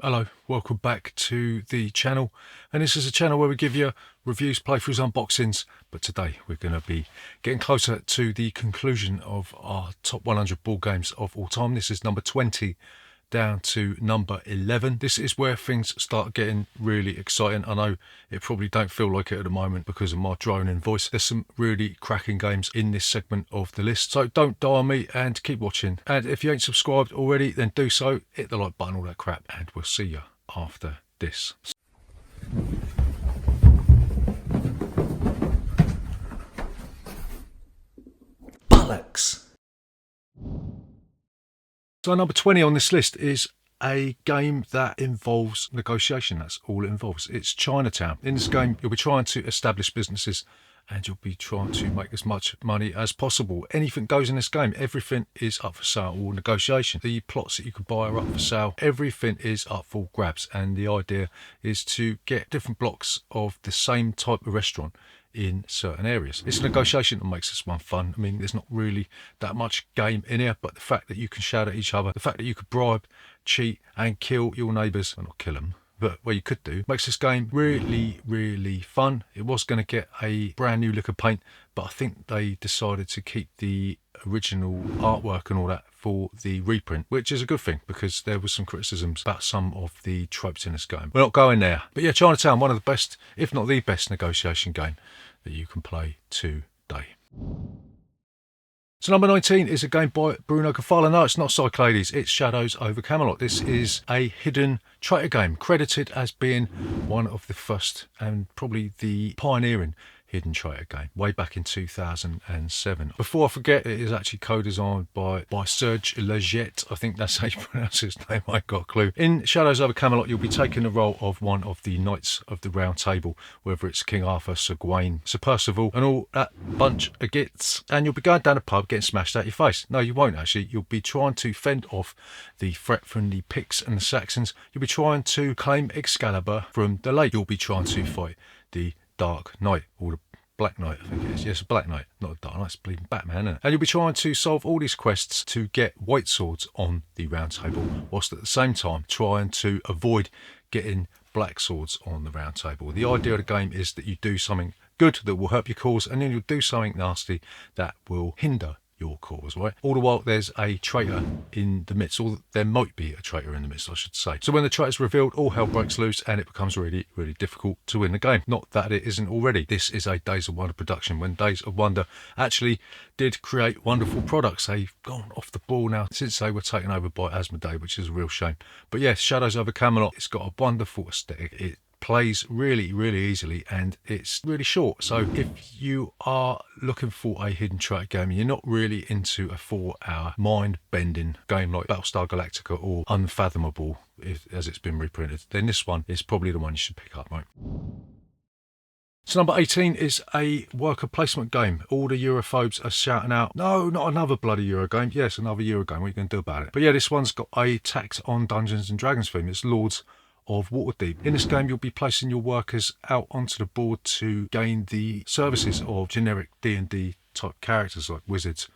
Hello, welcome back to the channel, and this is a channel where we give you reviews, playthroughs, unboxings, but today we're going to be getting closer to the conclusion of our top 100 board games of all time. This is number 20 down to number 11. This is where things start getting really exciting. I know it probably don't feel like it at the moment because of my droning voice. There's some really cracking games in this segment of the list, so don't die on me and keep watching. And if you ain't subscribed already, then do so, hit the like button, all that crap, and we'll see you after this. Bollocks! So number 20 on this list is a game that involves negotiation. That's all it involves. It's Chinatown. In this game, you'll be trying to establish businesses and you'll be trying to make as much money as possible. Anything goes in this game. Everything is up for sale or negotiation. The plots that you can buy are up for sale. Everything is up for grabs. And the idea is to get different blocks of the same type of restaurant in certain areas. It's negotiation that makes this one fun. I mean, there's not really that much game in here, but the fact that you can shout at each other, the fact that you could bribe, cheat and kill your neighbours, well, not kill them, but well, you could do, makes this game really fun. It was going to get a brand new lick of paint, but I think they decided to keep the original artwork and all that for the reprint, which is a good thing because there was some criticisms about some of the tropes in this game. We're not going there, but yeah, Chinatown, one of the best, if not the best, negotiation game that you can play today. So number 19 is a game by Bruno Cathala. No, it's not Caylus, it's Shadows over Camelot. This is a hidden traitor game, credited as being one of the first and probably the pioneering hidden traitor game way back in 2007. Before I forget, it is actually co-designed by Serge Leggett. I think that's how you pronounce his name. I got a clue. In Shadows over Camelot, you'll be taking the role of one of the Knights of the Round Table, whether it's King Arthur, Sir Gawain, Sir Percival, and all that bunch of gits. And you'll be going down a pub getting smashed out your face. No, you won't actually. You'll be trying to fend off the threat from the Picts and the Saxons. You'll be trying to claim Excalibur from the lake. You'll be trying to fight the Dark Knight, or the Black Knight, I think it is. Yes, Black Knight, not a Dark Knight, it's bleeding Batman, isn't it? And you'll be trying to solve all these quests to get white swords on the round table, whilst at the same time trying to avoid getting black swords on the round table. The idea of the game is that you do something good that will help your cause, and then you'll do something nasty that will hinder your cause, right? All the while there's a traitor in the midst, or there might be a traitor in the midst, I should say. So when the traitor's revealed, all hell breaks loose and it becomes really difficult to win the game. Not that it isn't already. This is a Days of Wonder production. When Days of Wonder actually did create wonderful products, they've gone off the ball now since they were taken over by Asmodee, which is a real shame. But yes, Shadows over Camelot, it's got a wonderful aesthetic. It plays really easily and it's really short. So if you are looking for a hidden traitor game, you're not really into a 4-hour mind-bending game like Battlestar Galactica or Unfathomable, as it's been reprinted, then this one is probably the one you should pick up, right? So number 18 is a worker placement game. All the Europhobes are shouting out, no, not another bloody Euro game. Yes, another Euro game. What are you going to do about it? But yeah, this one's got a tax on Dungeons and Dragons theme. It's Lords of Waterdeep. In this game, you'll be placing your workers out onto the board to gain the services of generic D&D type characters like wizards,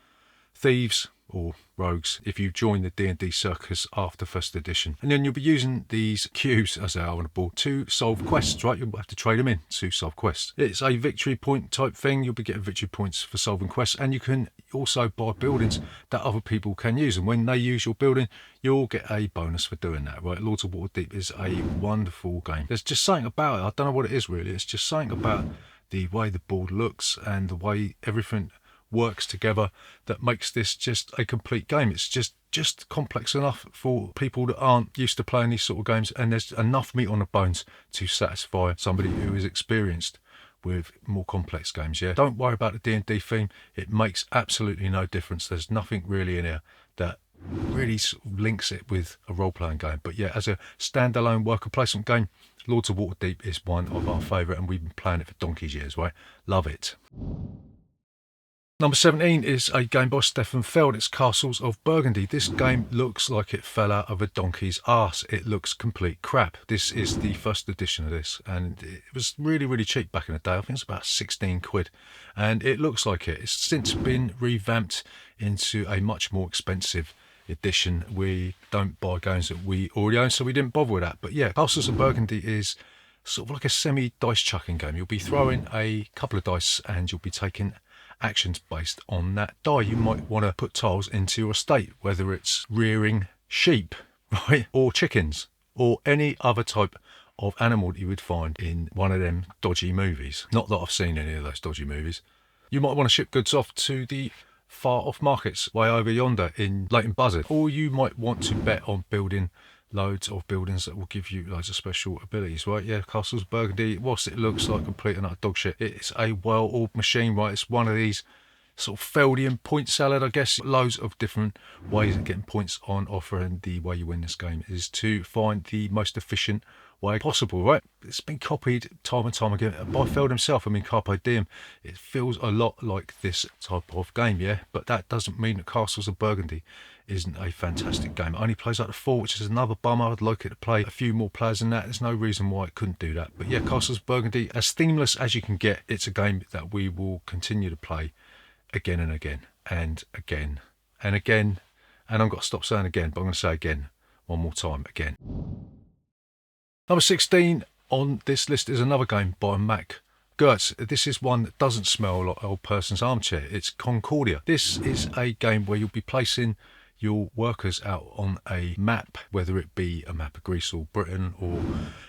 thieves, or rogues if you join the D&D circus after first edition. And then you'll be using these cubes, as they are on the board, to solve quests, right? You'll have to trade them in to solve quests. It's a victory point type thing. You'll be getting victory points for solving quests, and you can also buy buildings that other people can use. And when they use your building, you'll get a bonus for doing that, right? Lords of Waterdeep is a wonderful game. There's just something about it. I don't know what it is really. It's just something about the way the board looks and the way everything works together that makes this just a complete game. It's just complex enough for people that aren't used to playing these sort of games, and there's enough meat on the bones to satisfy somebody who is experienced with more complex games. Yeah, don't worry about the D&D theme. It makes absolutely no difference. There's nothing really in here that really sort of links it with a role-playing game. But yeah, as a standalone worker placement game, Lords of Waterdeep is one of our favourite, and we've been playing it for donkey's years, right? Love it. Number 17 is a game by Stefan Feld. It's Castles of Burgundy. This game looks like it fell out of a donkey's arse. It looks complete crap. This is the first edition of this, and it was really cheap back in the day. I think it's about 16 quid, and it looks like it. It's since been revamped into a much more expensive edition. We don't buy games that we already own, so we didn't bother with that. But yeah, Castles of Burgundy is sort of like a semi-dice chucking game. You'll be throwing a couple of dice and you'll be taking actions based on that die. You might want to put tiles into your estate, whether it's rearing sheep, right, or chickens, or any other type of animal that you would find in one of them dodgy movies. Not that I've seen any of those dodgy movies. You might want to ship goods off to the far off markets way over yonder in Leighton Buzzard, or you might want to bet on building loads of buildings that will give you loads of special abilities, right? Yeah, Castles of Burgundy, whilst it looks like complete and utter dog shit, it's a well-oiled machine, right? It's one of these sort of Feldian point salad, I guess. Loads of different ways of getting points on offer, and the way you win this game is to find the most efficient way possible, right? It's been copied time and time again by Feld himself. I mean, Carpe Diem, it feels a lot like this type of game, yeah? But that doesn't mean that Castles of Burgundy isn't a fantastic game. It only plays up to 4, which is another bummer. I'd like it to play a few more players than that. There's no reason why it couldn't do that. But yeah, Castles of Burgundy, as themeless as you can get, it's a game that we will continue to play again and again and again and again. And I've got to stop saying again, but I'm going to say again one more time, again. Number 16 on this list is another game by Mac Gertz. This is one that doesn't smell like old person's armchair. It's Concordia. This is a game where you'll be placing your workers out on a map, whether it be a map of Greece or Britain or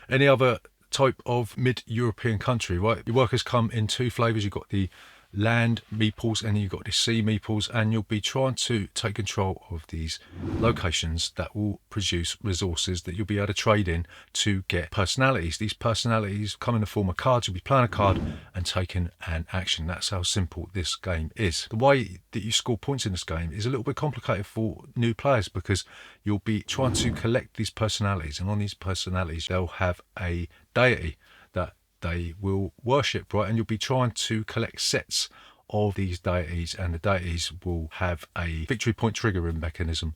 any other type of mid-European country, right? Your workers come in 2 flavours. You've got the land meeples and then you've got the sea meeples, and you'll be trying to take control of these locations that will produce resources that you'll be able to trade in to get personalities. These personalities come in the form of cards. You'll be playing a card and taking an action. That's how simple this game is. The way that you score points in this game is a little bit complicated for new players, because you'll be trying to collect these personalities, and on these personalities they'll have a deity that they will worship, right? And you'll be trying to collect sets of these deities, and the deities will have a victory point triggering mechanism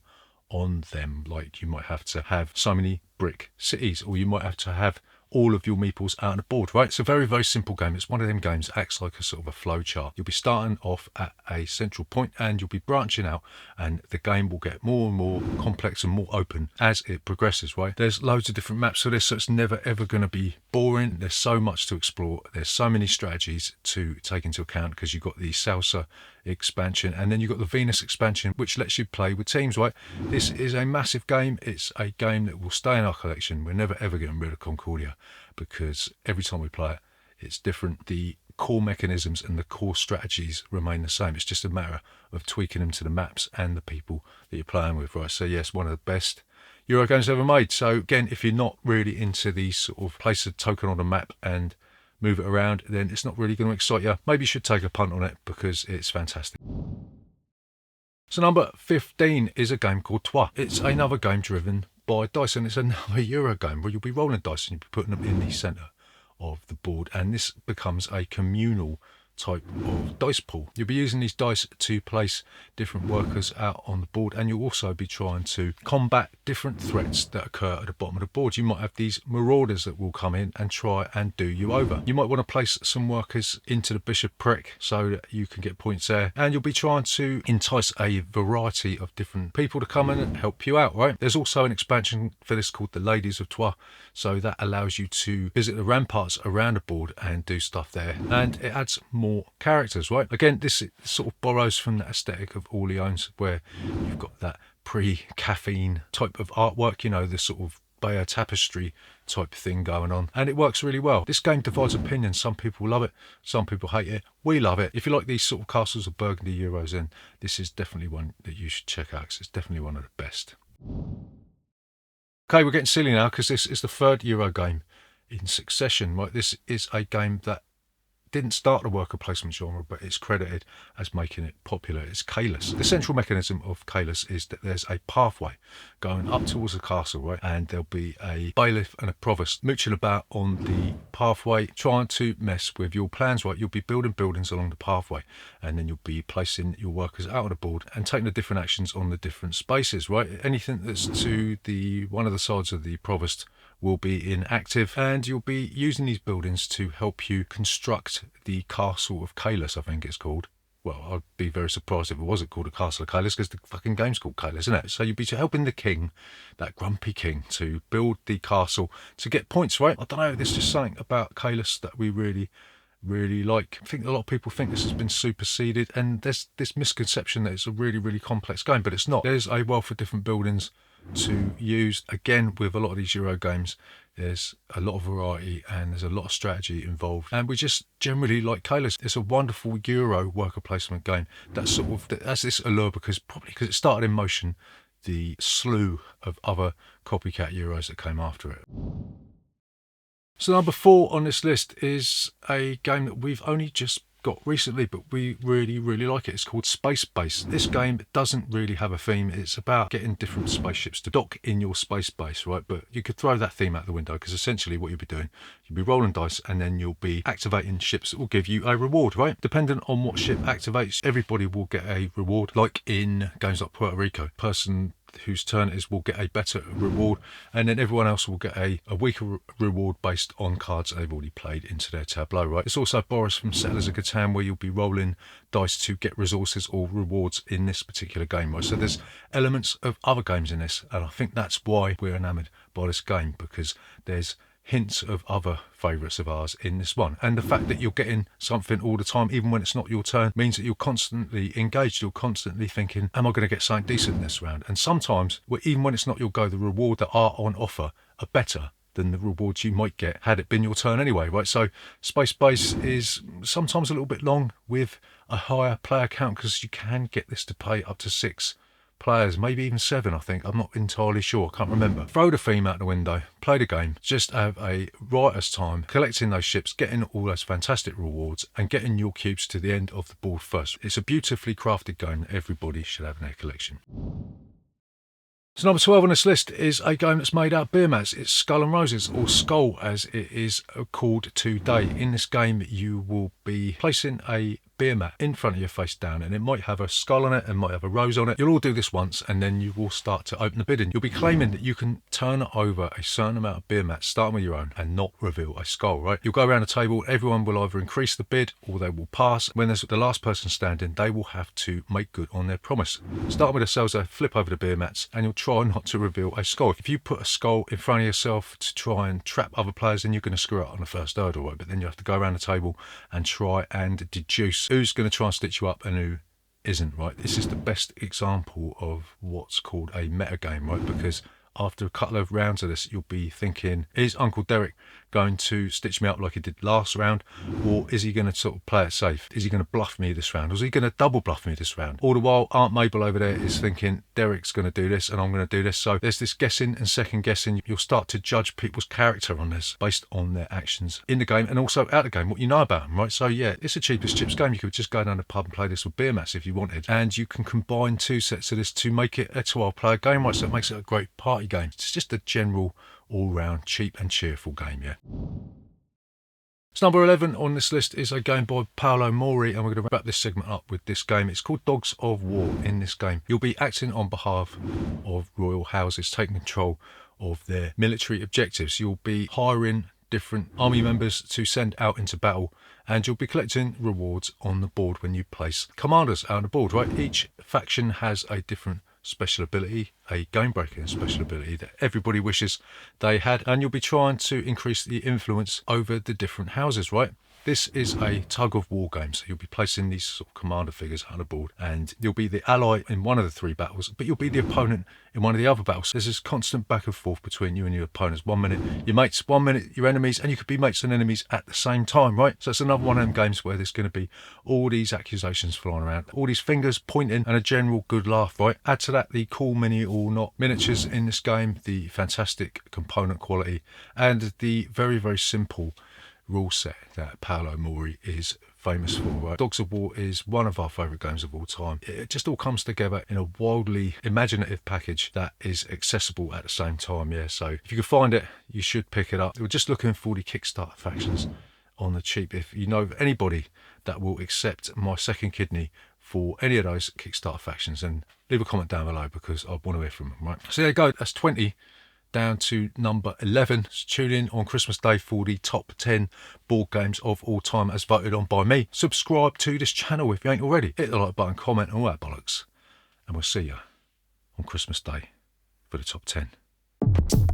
on them. Like, you might have to have so many brick cities, or you might have to have all of your meeples out on the board, right? It's a very, very simple game. It's one of them games that acts like a sort of a flow chart. You'll be starting off at a central point and you'll be branching out, and the game will get more and more complex and more open as it progresses, right? There's loads of different maps for this, so it's never ever going to be boring. There's so much to explore. There's so many strategies to take into account, because you've got the Salsa expansion and then you've got the Venus expansion, which lets you play with teams, right? This is a massive game. It's a game that will stay in our collection. We're never ever getting rid of Concordia, because every time we play it, it's different. The core mechanisms and the core strategies remain the same. It's just a matter of tweaking them to the maps and the people that you're playing with, right? So yes, one of the best Euro games ever made. So again, if you're not really into these sort of place a token on a map and move it around, then it's not really going to excite you. Maybe you should take a punt on it, because it's fantastic. So number 15 is a game called Trois. It's another game driven by dice, and it's another Euro game where you'll be rolling dice and you'll be putting them in the centre of the board, and this becomes a communal type of dice pool. You'll be using these dice to place different workers out on the board, and you'll also be trying to combat different threats that occur at the bottom of the board. You might have these marauders that will come in and try and do you over. You might want to place some workers into the bishopric so that you can get points there, and you'll be trying to entice a variety of different people to come in and help you out, right? There's also an expansion for this called the Ladies of Trois, so that allows you to visit the ramparts around the board and do stuff there, and it adds more characters, right? Again, this sort of borrows from the aesthetic of Orleans, where you've got that pre-caffeine type of artwork, you know, the sort of Bayeux tapestry type thing going on, and it works really well. This game divides opinions. Some people love it, some people hate it. We love it. If you like these sort of Castles of Burgundy Euros, then this is definitely one that you should check out, because it's definitely one of the best. Okay, we're getting silly now, because this is the 3rd Euro game in succession, right? This is a game that didn't start the worker placement genre, but it's credited as making it popular. It's Caylus. The central mechanism of Caylus is that there's a pathway going up towards the castle, right? And there'll be a bailiff and a provost mooching about on the pathway, trying to mess with your plans, right? You'll be building buildings along the pathway, and then you'll be placing your workers out on the board and taking the different actions on the different spaces, right? Anything that's to the one of the sides of the provost will be inactive, and you'll be using these buildings to help you construct the castle of Caylus, I think it's called. well, I'd be very surprised if it wasn't called a Castle of Caylus, because the fucking game's called Caylus, isn't it? So you'd be helping the king, that grumpy king, to build the castle to get points, right? I don't know, there's just something about Caylus that we really like. I think a lot of people think this has been superseded, and there's this misconception that it's a really complex game, but it's not. There's a wealth of different buildings to use. Again, with a lot of these Euro games, there's a lot of variety and there's a lot of strategy involved, and we just generally like Caylus. It's a wonderful Euro worker placement game that's that's this allure, probably because it started in motion the slew of other copycat Euros that came after it. So number 4 on this list is a game that we've only just got recently, but we really like it. It's called Space Base. This game doesn't really have a theme. It's about getting different spaceships to dock in your space base, right? But you could throw that theme out the window, because essentially what you'll be doing, you'll be rolling dice and then you'll be activating ships that will give you a reward, right? Depending on what ship activates, everybody will get a reward. Like in games like Puerto Rico, person whose turn it is will get a better reward, and then everyone else will get a weaker reward based on cards they've already played into their tableau, right? It's also borrows from Settlers of Catan, where you'll be rolling dice to get resources or rewards in this particular game, right? So there's elements of other games in this, and I think that's why we're enamoured by this game, because there's hints of other favourites of ours in this one. And the fact that you're getting something all the time, even when it's not your turn, means that you're constantly engaged. You're constantly thinking, am I going to get something decent this round? And sometimes, even when it's not your go, the reward that are on offer are better than the rewards you might get had it been your turn anyway, right? So Space Base is sometimes a little bit long with a higher player count, because you can get this to play up to 6 players, maybe even 7, I think. I'm not entirely sure, I can't remember. Throw the theme out the window, play the game, just have a riotous time collecting those ships, getting all those fantastic rewards, and getting your cubes to the end of the board first. It's a beautifully crafted game that everybody should have in their collection. So number 12 on this list is a game that's made out of beer mats. It's Skull and Roses, or Skull as it is called today. In this game, you will be placing a beer mat in front of you face down, and it might have a skull on it and might have a rose on it. You'll all do this once, and then you will start to open the bid, and you'll be claiming that you can turn over a certain amount of beer mats, starting with your own, and not reveal a skull, right? You'll go around the table, everyone will either increase the bid or they will pass. When there's the last person standing, they will have to make good on their promise. Starting with the Seltzer, flip over the beer mats, and you'll try not to reveal a skull. If you put a skull in front of yourself to try and trap other players, then you're going to screw up on the first hurdle, right? But then you have to go around the table and try and deduce who's going to try and stitch you up and who isn't, right? This is the best example of what's called a meta game, right? Because after a couple of rounds of this, you'll be thinking, is Uncle Derek going to stitch me up like he did last round, or is he going to sort of play it safe? Is he going to bluff me this round, or is he going to double bluff me this round? All the while, Aunt Mabel over there is thinking, Derek's going to do this and I'm going to do this. So there's this guessing and second guessing. You'll start to judge people's character on this based on their actions in the game and also out of the game, what you know about them, right? So yeah, it's a cheapest chips game. You could just go down the pub and play this with beer mats if you wanted, and you can combine 2 sets of this to make it a 12-player game, right? So it makes it a great party game. It's just a general all-round cheap and cheerful game, yeah. So number 11 on this list is a game by Paolo Mori, and we're going to wrap this segment up with this game. It's called Dogs of War. In this game, you'll be acting on behalf of royal houses, taking control of their military objectives. You'll be hiring different army members to send out into battle, and you'll be collecting rewards on the board when you place commanders out on the board, right? Each faction has a different special ability, a game-breaking special ability that everybody wishes they had, and you'll be trying to increase the influence over the different houses, right? This is a tug-of-war game, so you'll be placing these sort of commander figures on the board, and you'll be the ally in one of the 3 battles, but you'll be the opponent in one of the other battles. There's this constant back and forth between you and your opponents. 1 minute your mates, 1 minute your enemies, and you could be mates and enemies at the same time, right? So it's another one of them games where there's going to be all these accusations flying around, all these fingers pointing, and a general good laugh, right? Add to that the cool mini or not miniatures in this game, the fantastic component quality, and the very simple rule set that Paolo Mori is famous for, right? Dogs of War is one of our favourite games of all time. It just all comes together in a wildly imaginative package that is accessible at the same time, yeah. So if you can find it, you should pick it up. We're just looking for the Kickstarter factions on the cheap. If you know of anybody that will accept my second kidney for any of those Kickstarter factions, then leave a comment down below, because I want to hear from them, right? So there you go, that's 20 down to number 11. So tune in on Christmas Day for the top 10 board games of all time as voted on by me. Subscribe to this channel if you ain't already. Hit the like button, comment, and all that bollocks. And we'll see you on Christmas Day for the top 10.